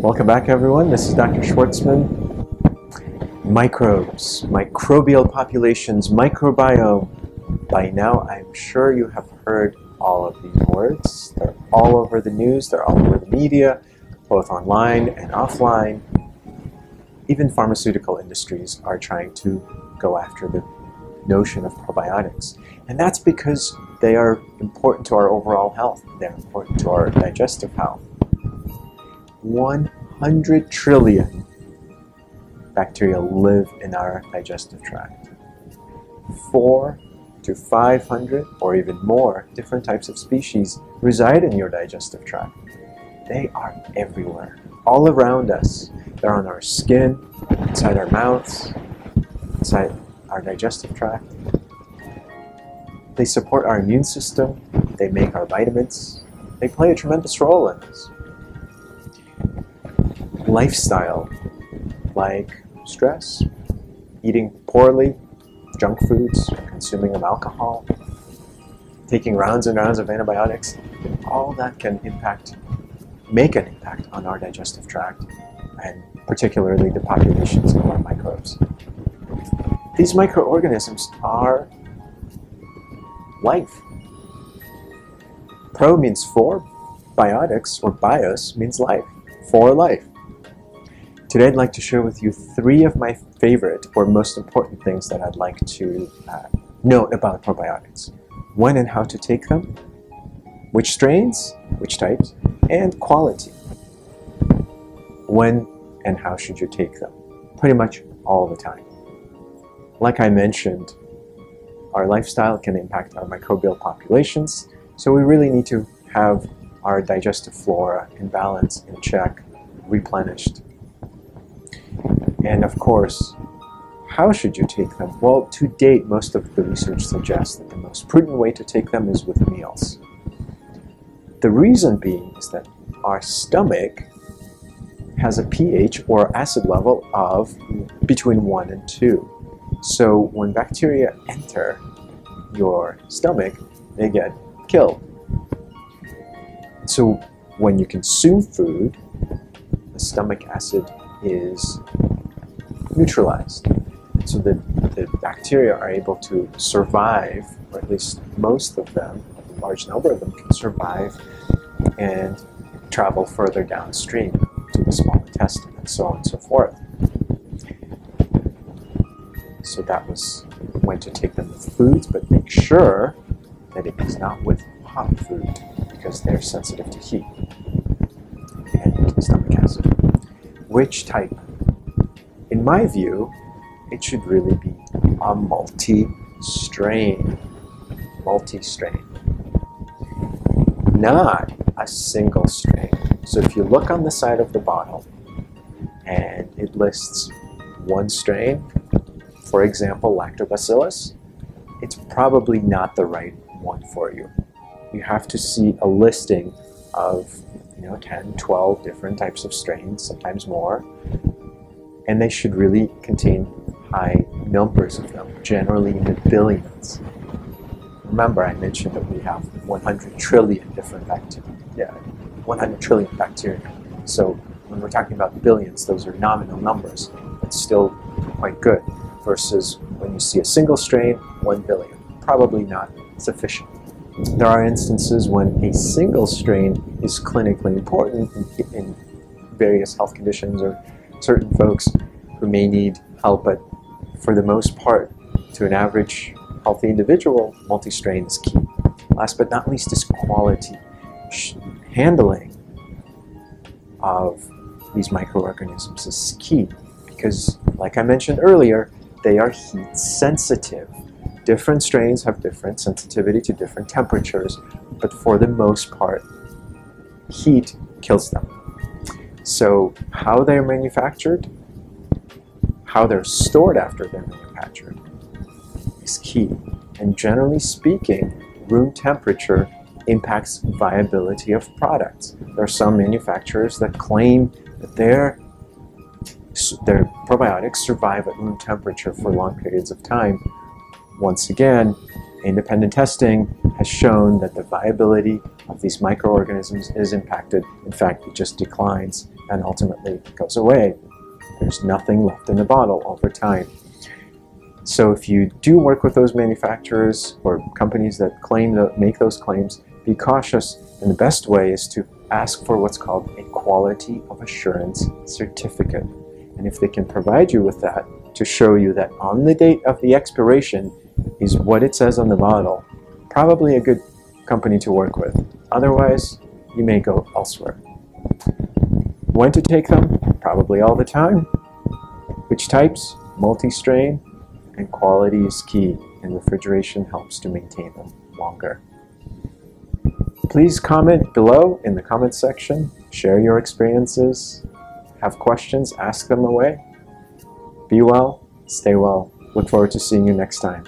Welcome back, everyone. This is Dr. Schwartzman. Microbes, microbial populations, microbiome. By now, I'm sure you have heard all of these words. They're all over the news, they're all over the media, both online and offline. Even pharmaceutical industries are trying to go after the notion of probiotics. And that's because they are important to our overall health. They're important to our digestive health. 100 trillion bacteria live in our digestive tract. 400 to 500 or even more different types of species reside in your digestive tract. They are everywhere, all around us. They're on our skin, inside our mouths, inside our digestive tract. They support our immune system. They make our vitamins. They play a tremendous role in this. Lifestyle, like stress, eating poorly, junk foods, consuming of alcohol, taking rounds and rounds of antibiotics, all that can make an impact on our digestive tract, and particularly the populations of our microbes. These microorganisms are life. Pro means for, biotics or bios means life, for life. Today I'd like to share with you 3 of my favorite or most important things that I'd like to note about probiotics. When and how to take them, which strains, which types, and quality. When and how should you take them? Pretty much all the time. Like I mentioned, our lifestyle can impact our microbial populations, so we really need to have our digestive flora in balance, in check, replenished. And of course, how should you take them? Well, to date, most of the research suggests that the most prudent way to take them is with meals. The reason being is that our stomach has a pH or acid level of between 1 and 2. So when bacteria enter your stomach, they get killed. So when you consume food, the stomach acid is neutralized. So the bacteria are able to survive, or at least most of them, a large number of them can survive and travel further downstream to the small intestine and so on and so forth. So that was when to take them with foods, but make sure that it is not with hot food because they're sensitive to heat and stomach acid. Which type? In my view, it should really be a multi-strain. Multi-strain. Not a single strain. So if you look on the side of the bottle and it lists one strain, for example, lactobacillus, it's probably not the right one for you. You have to see a listing of 10, 12 different types of strains, sometimes more, and they should really contain high numbers of them, generally in the billions. Remember, I mentioned that we have 100 trillion different bacteria. 100 trillion bacteria. So when we're talking about billions, those are nominal numbers, but still quite good. Versus when you see a single strain, 1 billion. Probably not sufficient. There are instances when a single strain is clinically important in various health conditions or certain folks who may need help, but for the most part, to an average healthy individual, multi-strain is key. Last but not least is quality. Handling of these microorganisms is key because, like I mentioned earlier, they are heat sensitive. Different strains have different sensitivity to different temperatures, but for the most part, heat kills them. So how they're manufactured, how they're stored after they're manufactured is key. And generally speaking, room temperature impacts viability of products. There are some manufacturers that claim that their probiotics survive at room temperature for long periods of time. Once again, independent testing has shown that the viability of these microorganisms is impacted. In fact, it just declines and ultimately goes away. There's nothing left in the bottle over time. So if you do work with those manufacturers or companies that make those claims, be cautious, and the best way is to ask for what's called a quality of assurance certificate. And if they can provide you with that to show you that on the date of the expiration is what it says on the bottle, probably a good company to work with. Otherwise, you may go elsewhere. When to take them? Probably all the time. Which types? Multi-strain, and quality is key, and refrigeration helps to maintain them longer. Please comment below in the comments section, share your experiences, have questions, ask them away. Be well, stay well. Look forward to seeing you next time.